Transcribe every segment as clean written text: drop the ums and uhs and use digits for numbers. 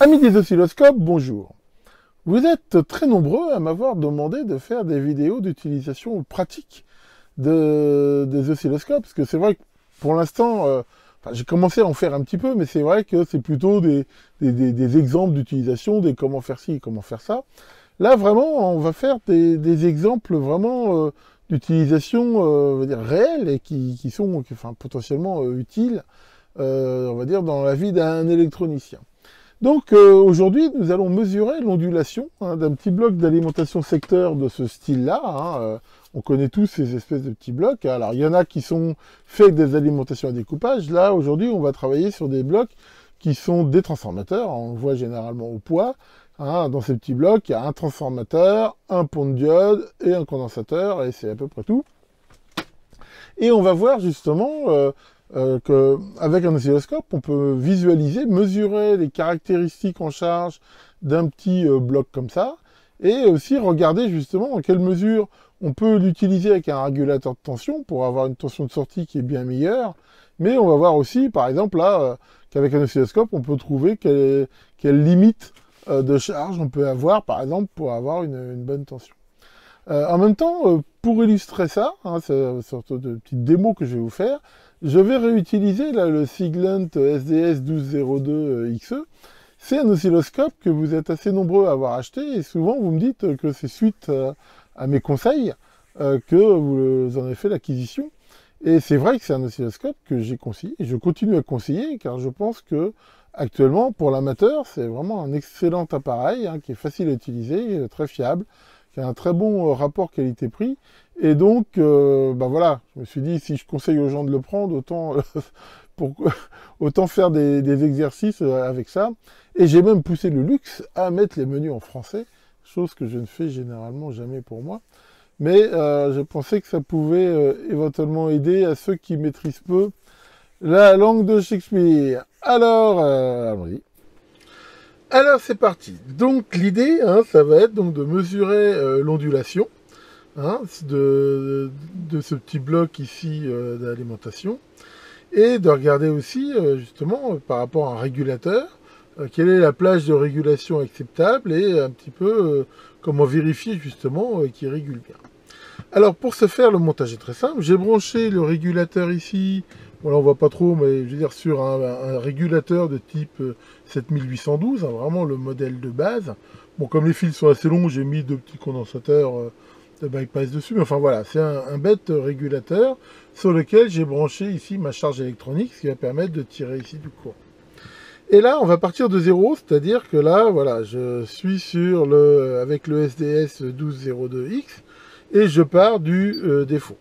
Amis des oscilloscopes, bonjour. Vous êtes très nombreux à m'avoir demandé de faire des vidéos d'utilisation pratique des oscilloscopes, parce que c'est vrai que pour l'instant, j'ai commencé à en faire un petit peu, mais c'est vrai que c'est plutôt des exemples d'utilisation, des comment faire ci, comment faire ça. Là, vraiment, on va faire des exemples vraiment d'utilisation, on va dire, réelle et qui sont potentiellement utiles, on va dire, dans la vie d'un électronicien. Donc aujourd'hui, nous allons mesurer l'ondulation d'un petit bloc d'alimentation secteur de ce style-là. On connaît tous ces espèces de petits blocs. Alors il y en a qui sont faits avec des alimentations à découpage. Là, aujourd'hui, on va travailler sur des blocs qui sont des transformateurs. On le voit généralement au poids. Dans ces petits blocs, il y a un transformateur, un pont de diode et un condensateur, et c'est à peu près tout. Et on va voir justement qu'avec un oscilloscope, on peut visualiser, mesurer les caractéristiques en charge d'un petit bloc comme ça, et aussi regarder justement dans quelle mesure on peut l'utiliser avec un régulateur de tension pour avoir une tension de sortie qui est bien meilleure, mais on va voir aussi, par exemple, là, qu'avec un oscilloscope, on peut trouver quelle limite de charge on peut avoir, par exemple, pour avoir une bonne tension. En même temps, pour illustrer ça, c'est une sorte de petite démo que je vais vous faire, je vais réutiliser là, le Siglent SDS 1202 XE. C'est un oscilloscope que vous êtes assez nombreux à avoir acheté, et souvent vous me dites que c'est suite à mes conseils que vous en avez fait l'acquisition. Et c'est vrai que c'est un oscilloscope que j'ai conseillé, et je continue à conseiller, car je pense que actuellement, pour l'amateur, c'est vraiment un excellent appareil qui est facile à utiliser, très fiable, qui a un très bon rapport qualité-prix. Et donc, voilà, je me suis dit, si je conseille aux gens de le prendre, autant faire des exercices avec ça. Et j'ai même poussé le luxe à mettre les menus en français, chose que je ne fais généralement jamais pour moi. Mais je pensais que ça pouvait éventuellement aider à ceux qui maîtrisent peu la langue de Shakespeare. Alors, allons-y. Alors c'est parti. Donc l'idée, ça va être donc de mesurer l'ondulation de ce petit bloc ici d'alimentation, et de regarder aussi justement par rapport à un régulateur, quelle est la plage de régulation acceptable, et un petit peu comment vérifier justement qu'il régule bien. Alors pour ce faire, le montage est très simple. J'ai branché le régulateur ici, bon là on voit pas trop, mais je veux dire sur un régulateur de type 7812, vraiment le modèle de base. Bon, comme les fils sont assez longs, j'ai mis deux petits condensateurs de bypass dessus, mais enfin voilà, c'est un bête régulateur sur lequel j'ai branché ici ma charge électronique, ce qui va permettre de tirer ici du courant. Et là, on va partir de zéro, c'est-à-dire que là, voilà, je suis avec le SDS 1202X, et je pars du défaut.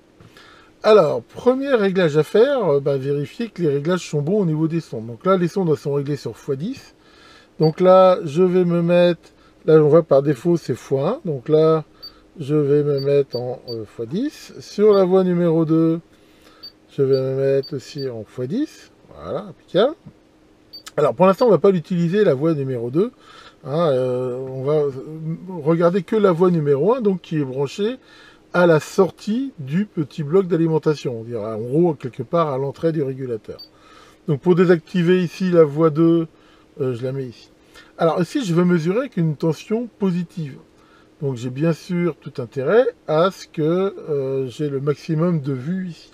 Alors, premier réglage à faire, vérifier que les réglages sont bons au niveau des sondes. Donc là, les sondes sont réglées sur x10. Donc là, je vais me mettre, là on voit par défaut c'est x1. Donc là, je vais me mettre en x10. Sur la voie numéro 2, je vais me mettre aussi en x10. Voilà, impeccable. Alors pour l'instant, on ne va pas l'utiliser, la voie numéro 2. On va regarder que la voie numéro 1, donc qui est branchée à la sortie du petit bloc d'alimentation. On dirait en gros quelque part à l'entrée du régulateur. Donc pour désactiver ici la voie 2, je la mets ici. Alors ici, je veux mesurer qu'une tension positive. Donc j'ai bien sûr tout intérêt à ce que j'ai le maximum de vue ici.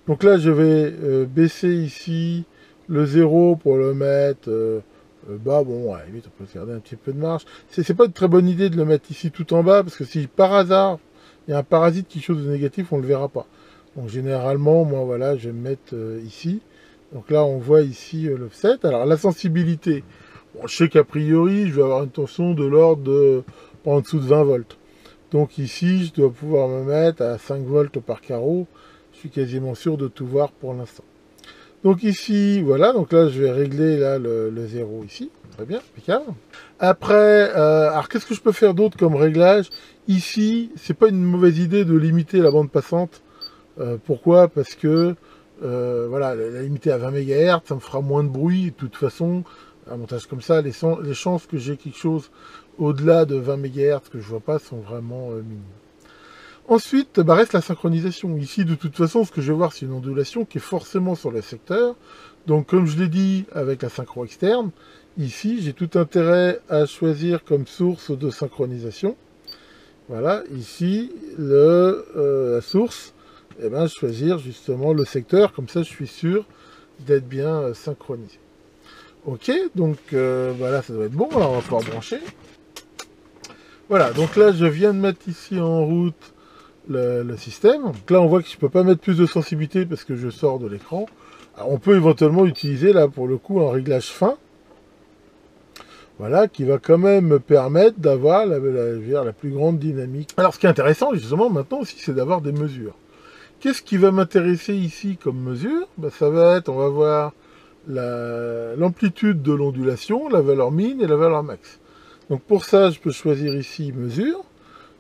Donc là, je vais baisser ici le 0 pour le mettre bas. Bon, à la limite, on peut se garder un petit peu de marge. C'est pas une très bonne idée de le mettre ici tout en bas, parce que si par hasard, il y a un parasite qui chose de négatif, on ne le verra pas. Donc généralement, moi, voilà, je vais me mettre ici. Donc là, on voit ici l'offset. Alors la sensibilité, bon, je sais qu'a priori, je vais avoir une tension de l'ordre de pas en dessous de 20 volts. Donc ici, je dois pouvoir me mettre à 5 volts par carreau. Je suis quasiment sûr de tout voir pour l'instant. Donc ici, voilà, donc là je vais régler là, le 0 ici, très bien, impeccable. Après, alors qu'est-ce que je peux faire d'autre comme réglage? Ici, c'est pas une mauvaise idée de limiter la bande passante. Pourquoi? Parce que, voilà, la limiter à 20 MHz, ça me fera moins de bruit. De toute façon, un montage comme ça, les chances que j'ai quelque chose au-delà de 20 MHz que je vois pas sont vraiment minimes. Ensuite, bah, reste la synchronisation. Ici, de toute façon, ce que je vais voir, c'est une ondulation qui est forcément sur le secteur. Donc, comme je l'ai dit, avec la synchro externe, ici, j'ai tout intérêt à choisir comme source de synchronisation. Voilà, ici, la source, et ben, choisir justement le secteur, comme ça, je suis sûr d'être bien synchronisé. Ok, donc voilà, ça doit être bon. Alors, on va pouvoir brancher. Voilà, donc là, je viens de mettre ici en route le système. Donc là, on voit que je ne peux pas mettre plus de sensibilité parce que je sors de l'écran. On peut éventuellement utiliser, là, pour le coup, un réglage fin. Voilà, qui va quand même me permettre d'avoir la plus grande dynamique. Alors, ce qui est intéressant, justement, maintenant aussi, c'est d'avoir des mesures. Qu'est-ce qui va m'intéresser ici comme mesure? Ben, ça va être, on va voir l'amplitude de l'ondulation, la valeur min et la valeur max. Donc, pour ça, je peux choisir ici mesure.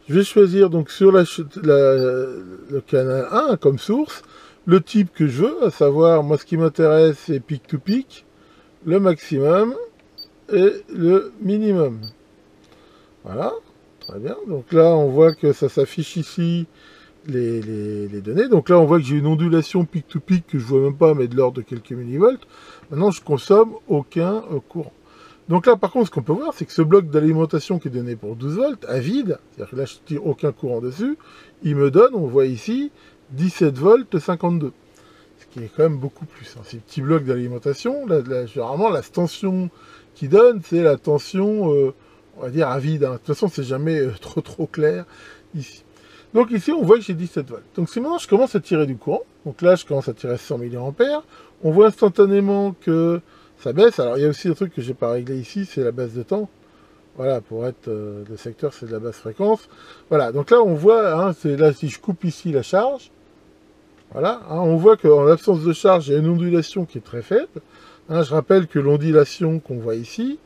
Je vais choisir donc sur le canal 1 comme source, le type que je veux, à savoir, moi ce qui m'intéresse c'est peak to peak, le maximum et le minimum. Voilà, très bien. Donc là on voit que ça s'affiche ici les données. Donc là on voit que j'ai une ondulation peak to peak que je ne vois même pas mais de l'ordre de quelques millivolts. Maintenant je consomme aucun courant. Donc là, par contre, ce qu'on peut voir, c'est que ce bloc d'alimentation qui est donné pour 12 volts, à vide, c'est-à-dire que là, je ne tire aucun courant dessus, il me donne, on voit ici, 17 volts 52. Ce qui est quand même beaucoup plus. Ces petits blocs d'alimentation, généralement, la tension qu'il donne, c'est la tension, on va dire, à vide. De toute façon, c'est jamais trop clair ici. Donc ici, on voit que j'ai 17 volts. Donc si maintenant, je commence à tirer du courant, donc là, je commence à tirer 100 mA, on voit instantanément que ça baisse. Alors, il y a aussi un truc que je n'ai pas réglé ici, c'est la baisse de temps. Voilà, pour être le secteur, c'est de la basse fréquence. Voilà, donc là, on voit, hein, là, si je coupe ici la charge, voilà, hein, on voit qu'en l'absence de charge, il y a une ondulation qui est très faible. Hein, je rappelle que l'ondulation qu'on voit ici,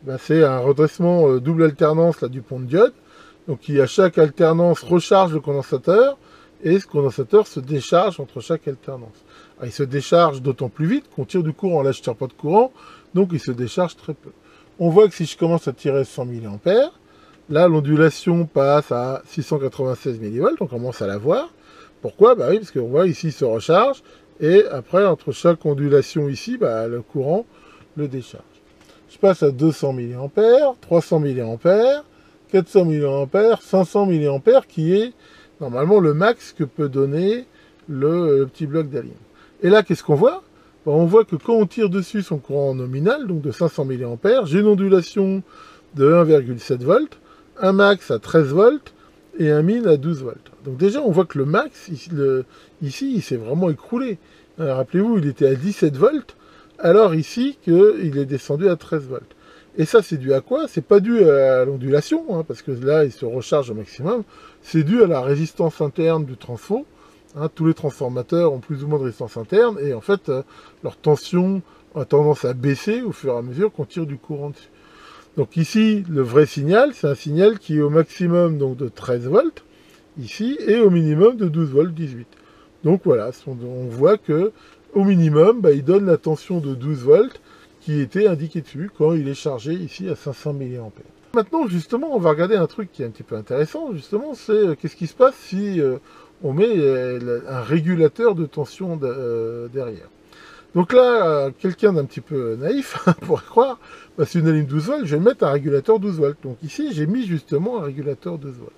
ben, c'est un redressement double alternance là, du pont de diode. Donc, qui à chaque alternance recharge le condensateur, et ce condensateur se décharge entre chaque alternance. Alors, il se décharge d'autant plus vite qu'on tire du courant. Là, je ne tire pas de courant, donc il se décharge très peu. On voit que si je commence à tirer 100 mA, là, l'ondulation passe à 696 mV, on commence à la voir. Pourquoi? Bah oui, parce qu'on voit ici, il se recharge, et après, entre chaque ondulation ici, bah, le courant le décharge. Je passe à 200 mA, 300 mA, 400 mA, 500 mA, qui est normalement le max que peut donner le petit bloc d'alignement. Et là, qu'est-ce qu'on voit? Ben, on voit que quand on tire dessus son courant nominal, donc de 500 mA, j'ai une ondulation de 1,7 volts, un max à 13 volts et un min à 12 volts. Donc déjà, on voit que le max, ici il s'est vraiment écroulé. Rappelez-vous, il était à 17 volts, alors ici, qu'il est descendu à 13 volts. Et ça, c'est dû à quoi? C'est pas dû à l'ondulation, hein, parce que là, il se recharge au maximum. C'est dû à la résistance interne du transfo. Hein, tous les transformateurs ont plus ou moins de résistance interne, et en fait, leur tension a tendance à baisser au fur et à mesure qu'on tire du courant dessus. Donc ici, le vrai signal, c'est un signal qui est au maximum donc, de 13 volts, ici, et au minimum de 12 volts 18. Donc voilà, on voit que au minimum, bah, il donne la tension de 12 volts, qui était indiqué dessus quand il est chargé ici à 500 mA. Maintenant, justement, on va regarder un truc qui est un petit peu intéressant, justement, c'est qu'est-ce qui se passe si on met un régulateur de tension derrière. Donc là, quelqu'un d'un petit peu naïf pourrait croire, bah, c'est une alim 12 volts, je vais mettre un régulateur 12 volts. Donc ici, j'ai mis justement un régulateur 12 volts.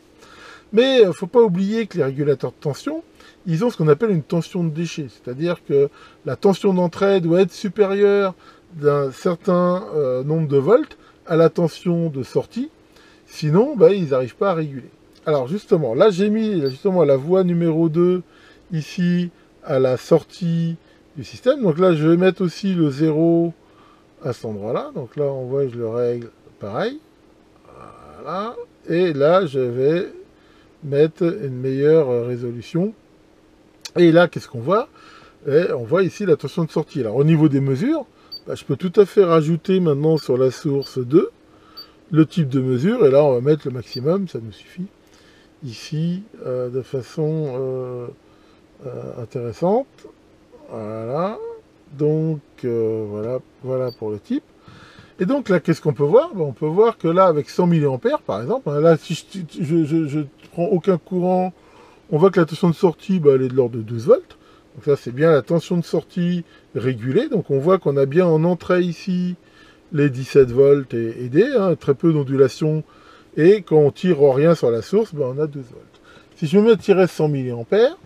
Mais il ne faut pas oublier que les régulateurs de tension, ils ont ce qu'on appelle une tension de déchet, c'est-à-dire que la tension d'entrée doit être supérieure d'un certain nombre de volts à la tension de sortie, sinon bah, ils n'arrivent pas à réguler. Alors justement, là j'ai mis justement la voie numéro 2 ici à la sortie du système, donc là je vais mettre aussi le 0 à cet endroit-là, donc là on voit je le règle pareil, voilà, et là je vais mettre une meilleure résolution, et là qu'est-ce qu'on voit? On voit ici la tension de sortie. Alors au niveau des mesures, bah, je peux tout à fait rajouter maintenant sur la source 2 le type de mesure, et là on va mettre le maximum, ça nous suffit, ici, de façon intéressante. Voilà, donc voilà pour le type. Et donc là, qu'est-ce qu'on peut voir? On peut voir que là, avec 100 mA par exemple, là si je prends aucun courant On voit que la tension de sortie, bah, elle est de l'ordre de 12 volts. Donc ça, c'est bien la tension de sortie régulée. Donc on voit qu'on a bien en entrée ici les 17 volts et D, hein, très peu d'ondulation. Et quand on tire rien sur la source, bah, on a 12 volts. Si je me mets à tirer 100 mA,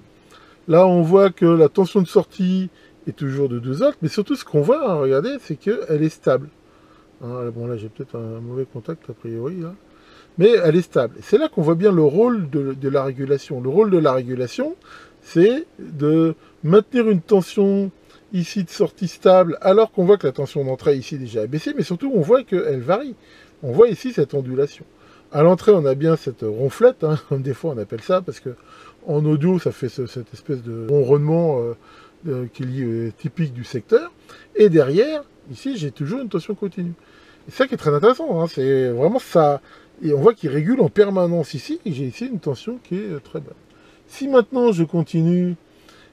là on voit que la tension de sortie est toujours de 12 volts. Mais surtout, ce qu'on voit, hein, regardez, c'est qu'elle est stable. Hein, bon, là, j'ai peut-être un mauvais contact, a priori, là. Mais elle est stable. C'est là qu'on voit bien le rôle de la régulation. Le rôle de la régulation, c'est de maintenir une tension ici de sortie stable, alors qu'on voit que la tension d'entrée ici déjà a baissé, mais surtout on voit qu'elle varie. On voit ici cette ondulation. À l'entrée, on a bien cette ronflette, hein, comme des fois on appelle ça, parce que en audio, ça fait cette espèce de ronronnement qui est typique du secteur. Et derrière, ici, j'ai toujours une tension continue. Et ça qui est très intéressant, hein, c'est vraiment ça. Et on voit qu'il régule en permanence ici, et j'ai ici une tension qui est très bonne. Si maintenant je continue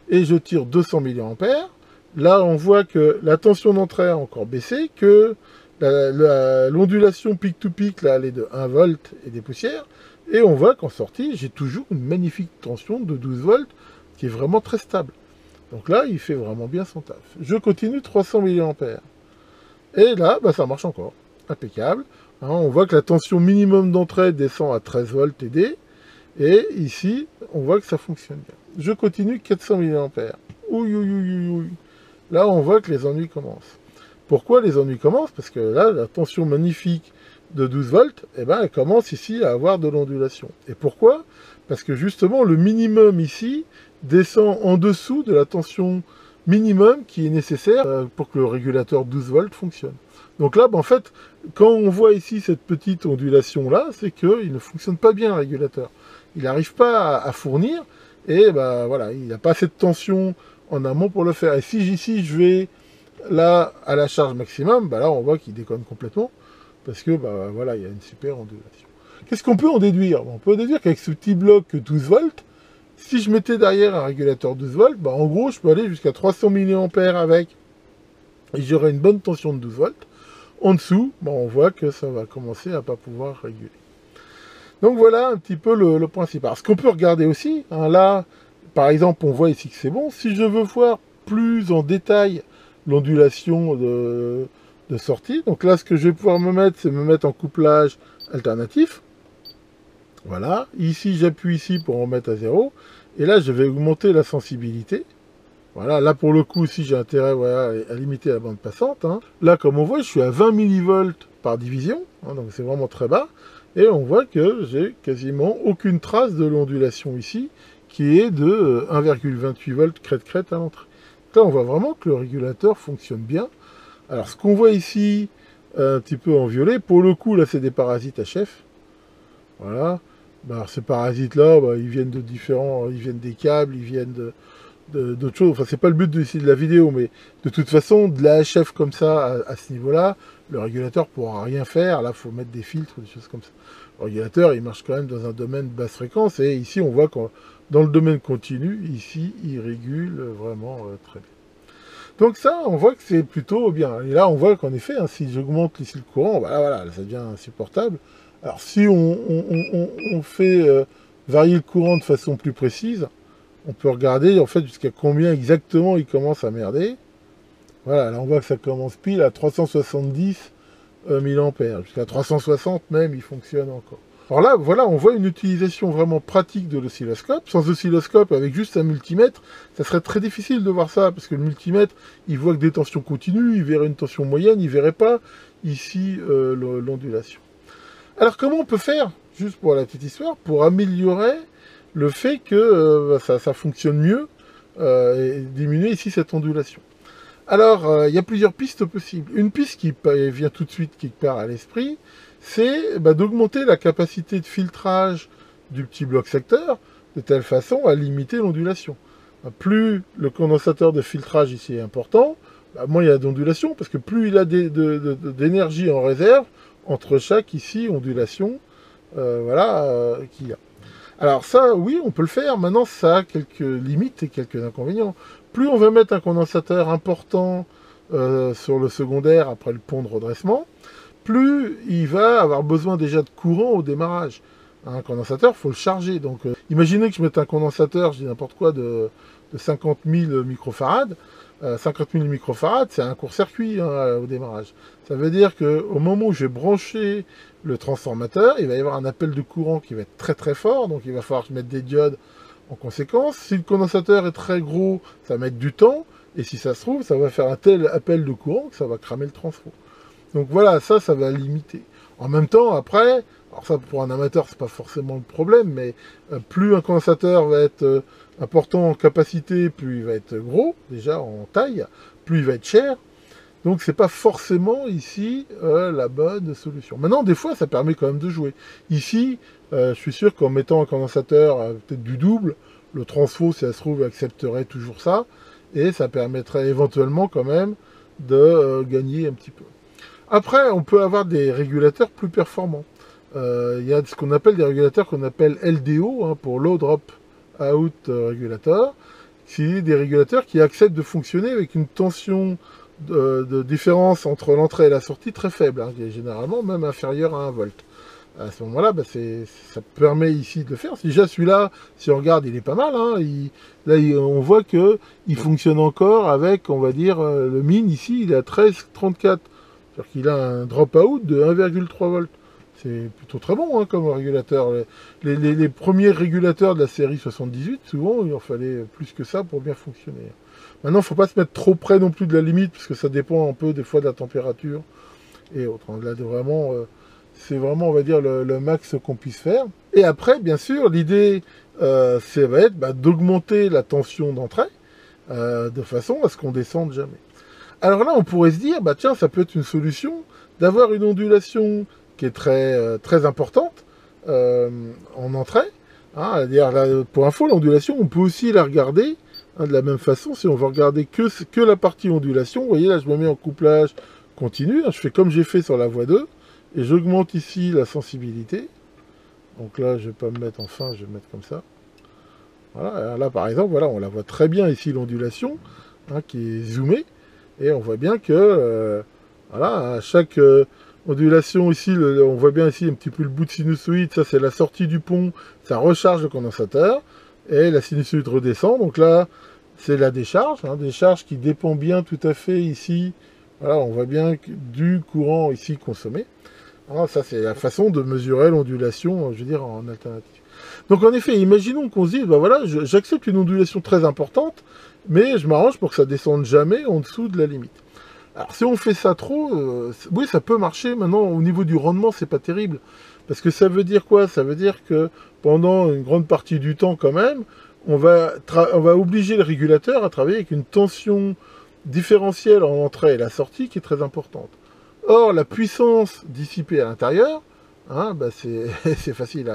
et je tire 200 mA, là on voit que la tension d'entrée a encore baissé, que l'ondulation pic-to-pic, là, elle est de 1 volt et des poussières, et on voit qu'en sortie, j'ai toujours une magnifique tension de 12 volts, qui est vraiment très stable. Donc là, il fait vraiment bien son taf. Je continue 300 mA. Et là, bah, ça marche encore. Impeccable. Hein, on voit que la tension minimum d'entrée descend à 13 volts et D. Et ici, on voit que ça fonctionne bien. Je continue 400 mA. Ouh, ouh, ouh, ouh, ouh. Là, on voit que les ennuis commencent. Pourquoi les ennuis commencent? Parce que là, la tension magnifique de 12 volts, eh ben, elle commence ici à avoir de l'ondulation. Et pourquoi? Parce que justement, le minimum ici descend en dessous de la tension minimum qui est nécessaire pour que le régulateur 12 volts fonctionne. Donc là, ben, en fait, quand on voit ici cette petite ondulation-là, c'est qu'il ne fonctionne pas bien, le régulateur. Il n'arrive pas à fournir, et ben, voilà, il n'a pas assez de tension en amont pour le faire. Et si ici, je vais là, à la charge maximum, ben là, on voit qu'il déconne complètement, parce que, ben, voilà, il y a une super ondulation. Qu'est-ce qu'on peut en déduire? On peut déduire qu'avec ce petit bloc 12 volts, si je mettais derrière un régulateur 12 volts, ben, en gros, je peux aller jusqu'à 300 mA avec, et j'aurai une bonne tension de 12 volts. En dessous, ben, on voit que ça va commencer à ne pas pouvoir réguler. Donc voilà un petit peu le principe. Alors, ce qu'on peut regarder aussi, hein, là, par exemple, on voit ici que c'est bon. Si je veux voir plus en détail l'ondulation de sortie, donc là, ce que je vais pouvoir me mettre, c'est me mettre en couplage alternatif. Voilà. Ici, j'appuie ici pour en mettre à 0. Et là, je vais augmenter la sensibilité. Voilà, là pour le coup, si j'ai intérêt voilà, à limiter la bande passante. Hein. Là, comme on voit, je suis à 20 mV par division, hein, donc c'est vraiment très bas. Et on voit que j'ai quasiment aucune trace de l'ondulation ici, qui est de 1,28 volts crête-crête à l'entrée. Là, on voit vraiment que le régulateur fonctionne bien. Alors, ce qu'on voit ici, un petit peu en violet, pour le coup, là, c'est des parasites HF. Voilà. Bah, ces parasites-là, bah, ils viennent de différents... Ils viennent des câbles, ils viennent d'autres choses. Enfin, c'est pas le but de la vidéo, mais de toute façon, de la HF comme ça, à ce niveau-là, le régulateur pourra rien faire. Là, il faut mettre des filtres, des choses comme ça. Le régulateur, il marche quand même dans un domaine de basse fréquence, et ici, on voit que dans le domaine continu, ici, il régule vraiment très bien. Donc ça, on voit que c'est plutôt bien. Et là, on voit qu'en effet, hein, si j'augmente ici le courant, bah, voilà, ça devient insupportable. Alors, si on fait varier le courant de façon plus précise, on peut regarder en fait jusqu'à combien exactement il commence à merder. Voilà, là on voit que ça commence pile à 370 mA. Jusqu'à 360 même, il fonctionne encore. Alors là, voilà, on voit une utilisation vraiment pratique de l'oscilloscope. Sans oscilloscope, avec juste un multimètre, ça serait très difficile de voir ça, parce que le multimètre, il voit que des tensions continues, il verrait une tension moyenne, il ne verrait pas ici l'ondulation. Alors comment on peut faire, juste pour la petite histoire, pour améliorer le fait que ça fonctionne mieux et diminuer ici cette ondulation? Alors, il y a plusieurs pistes possibles. Une piste qui vient tout de suite quelque part à l'esprit, c'est d'augmenter la capacité de filtrage du petit bloc secteur de telle façon à limiter l'ondulation. Plus le condensateur de filtrage ici est important, moins il y a d'ondulation, parce que plus il a d'énergie en réserve entre chaque ici ondulation qu'il y a. Alors ça, oui, on peut le faire. Maintenant, ça a quelques limites et quelques inconvénients. Plus on va mettre un condensateur important sur le secondaire après le pont de redressement, plus il va avoir besoin déjà de courant au démarrage. Un condensateur, il faut le charger. Donc Imaginez que je mette un condensateur, je dis n'importe quoi, de 50 000 microfarads. 50 000 microfarads, c'est un court-circuit hein, au démarrage. Ça veut dire qu'au moment où je vais brancher le transformateur, il va y avoir un appel de courant qui va être très très fort, donc il va falloir que je mette des diodes en conséquence. Si le condensateur est très gros, ça va mettre du temps, et si ça se trouve, ça va faire un tel appel de courant que ça va cramer le transfo. Donc voilà, ça va limiter. En même temps, après, alors ça pour un amateur, c'est pas forcément le problème, mais plus un condensateur va être important en capacité, plus il va être gros, déjà en taille, plus il va être cher. Donc c'est pas forcément ici la bonne solution. Maintenant, des fois, ça permet quand même de jouer. Ici, je suis sûr qu'en mettant un condensateur peut-être du double, le transfo, si ça se trouve, accepterait toujours ça, et ça permettrait éventuellement quand même de gagner un petit peu. Après, on peut avoir des régulateurs plus performants. Il y a ce qu'on appelle des régulateurs qu'on appelle LDO, hein, pour Low Drop Out Regulator. C'est des régulateurs qui acceptent de fonctionner avec une tension de différence entre l'entrée et la sortie très faible, hein, qui est généralement même inférieure à 1 volt. À ce moment-là, bah, ça permet ici de le faire. Déjà celui-là, si on regarde, il est pas mal. Hein, on voit qu'il fonctionne encore avec, on va dire, le min ici, il est à 13,34. C'est-à-dire qu'il a un drop-out de 1,3 volts. C'est plutôt très bon hein, comme régulateur. Les premiers régulateurs de la série 78, souvent, il en fallait plus que ça pour bien fonctionner. Maintenant, il ne faut pas se mettre trop près non plus de la limite, parce que ça dépend un peu des fois de la température et autres. Là, c'est vraiment, on va dire, le max qu'on puisse faire. Et après, bien sûr, l'idée, ça va être d'augmenter la tension d'entrée, de façon à ce qu'on descende jamais. Alors là, on pourrait se dire, tiens, ça peut être une solution d'avoir une ondulation qui est très, très importante en entrée. Hein, pour info, l'ondulation, on peut aussi la regarder de la même façon. Si on veut regarder que la partie ondulation, vous voyez là, je me mets en couplage continu. Hein, je fais comme j'ai fait sur la voie 2 et j'augmente ici la sensibilité. Donc là, je ne vais pas me mettre en fin, je vais me mettre comme ça. Voilà, alors là, par exemple, voilà, on la voit très bien ici, l'ondulation, hein, qui est zoomée. Et on voit bien que, voilà, à chaque ondulation ici, on voit bien ici un petit peu le bout de sinusoïde, ça c'est la sortie du pont, ça recharge le condensateur, et la sinusoïde redescend, donc là, c'est la décharge, hein, décharge qui dépend bien tout à fait ici, voilà, on voit bien du courant ici consommé. Alors, ça c'est la façon de mesurer l'ondulation, je veux dire, en alternative. Donc en effet, imaginons qu'on se dise, voilà, j'accepte une ondulation très importante, mais je m'arrange pour que ça descende jamais en dessous de la limite. Alors si on fait ça trop, oui ça peut marcher, maintenant au niveau du rendement c'est pas terrible, parce que ça veut dire quoi? Ça veut dire que pendant une grande partie du temps quand même, on va obliger le régulateur à travailler avec une tension différentielle en entrée et la sortie qui est très importante. Or la puissance dissipée à l'intérieur, hein, c'est facile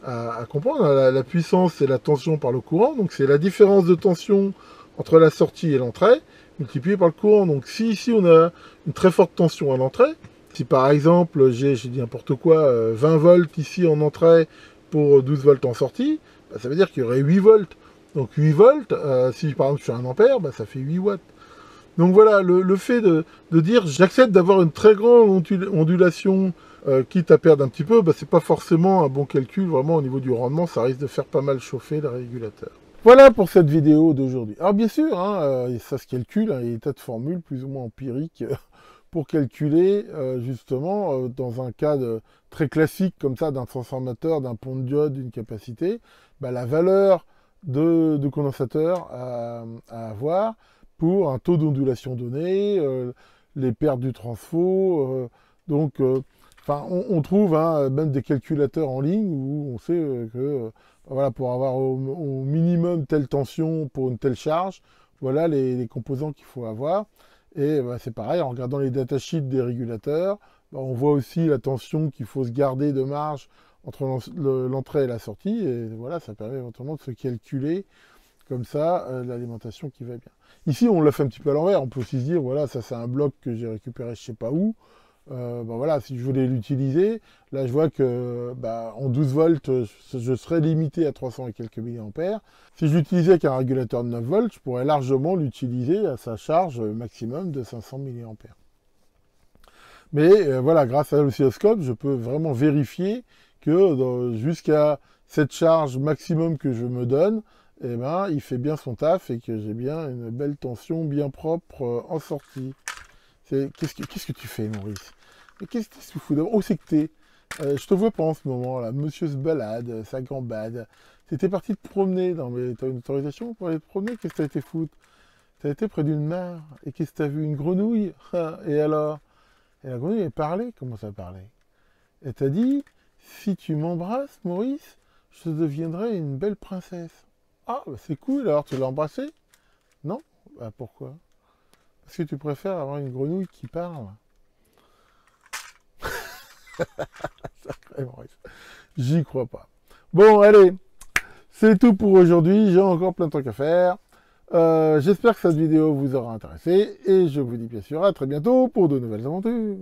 à comprendre, la puissance c'est la tension par le courant, donc c'est la différence de tension entre la sortie et l'entrée, multiplié par le courant. Donc si ici on a une très forte tension à l'entrée, si par exemple j'ai dit n'importe quoi, 20 volts ici en entrée pour 12 volts en sortie, ça veut dire qu'il y aurait 8 volts. Donc 8 volts, si par exemple je suis à 1 ampère, ça fait 8 watts. Donc voilà, le fait de dire j'accepte d'avoir une très grande ondulation, quitte à perdre un petit peu, c'est pas forcément un bon calcul, vraiment au niveau du rendement, ça risque de faire pas mal chauffer le régulateur. Voilà pour cette vidéo d'aujourd'hui. Alors bien sûr, hein, ça se calcule, hein, il y a des tas de formules plus ou moins empiriques pour calculer justement dans un cas très classique comme ça d'un transformateur, d'un pont de diode, d'une capacité, la valeur de condensateur à avoir pour un taux d'ondulation donné, les pertes du transfo, on trouve même des calculateurs en ligne où on sait que voilà, pour avoir au minimum telle tension pour une telle charge, voilà les composants qu'il faut avoir. Et c'est pareil, en regardant les datasheets des régulateurs, on voit aussi la tension qu'il faut se garder de marge entre l'entrée et la sortie. Et voilà, ça permet éventuellement de se calculer comme ça l'alimentation qui va bien. Ici, on l'a fait un petit peu à l'envers. On peut aussi se dire, voilà, ça c'est un bloc que j'ai récupéré je sais pas où. Voilà, si je voulais l'utiliser, là je vois que en 12 volts, je serais limité à 300 et quelques milliampères. Si je l'utilisais avec un régulateur de 9 volts, je pourrais largement l'utiliser à sa charge maximum de 500 milliampères. Mais voilà, grâce à l'oscilloscope, je peux vraiment vérifier que jusqu'à cette charge maximum que je me donne, eh ben, il fait bien son taf et que j'ai bien une belle tension bien propre en sortie. Qu'est-ce que tu fais, Maurice? Mais qu'est-ce que tu fous d'abord? Où c'est que t'es? Je te vois pas en ce moment, là. Monsieur se balade, ça gambade. T'étais parti te promener. Non, mais t'as une autorisation pour aller te promener? Qu'est-ce que t'as été foutre? T'as été près d'une mare. Et qu'est-ce que t'as vu? Une grenouille? Ah, et alors? Et la grenouille, elle parlait. Comment ça parlait? Elle t'a dit, si tu m'embrasses, Maurice, je deviendrai une belle princesse. Ah, bah c'est cool. Alors, tu l'as embrassée? Non? Bah pourquoi? Parce que tu préfères avoir une grenouille qui parle. Sacré Maurice. J'y crois pas. Bon, allez, c'est tout pour aujourd'hui. J'ai encore plein de trucs à faire. J'espère que cette vidéo vous aura intéressé et je vous dis bien sûr à très bientôt pour de nouvelles aventures.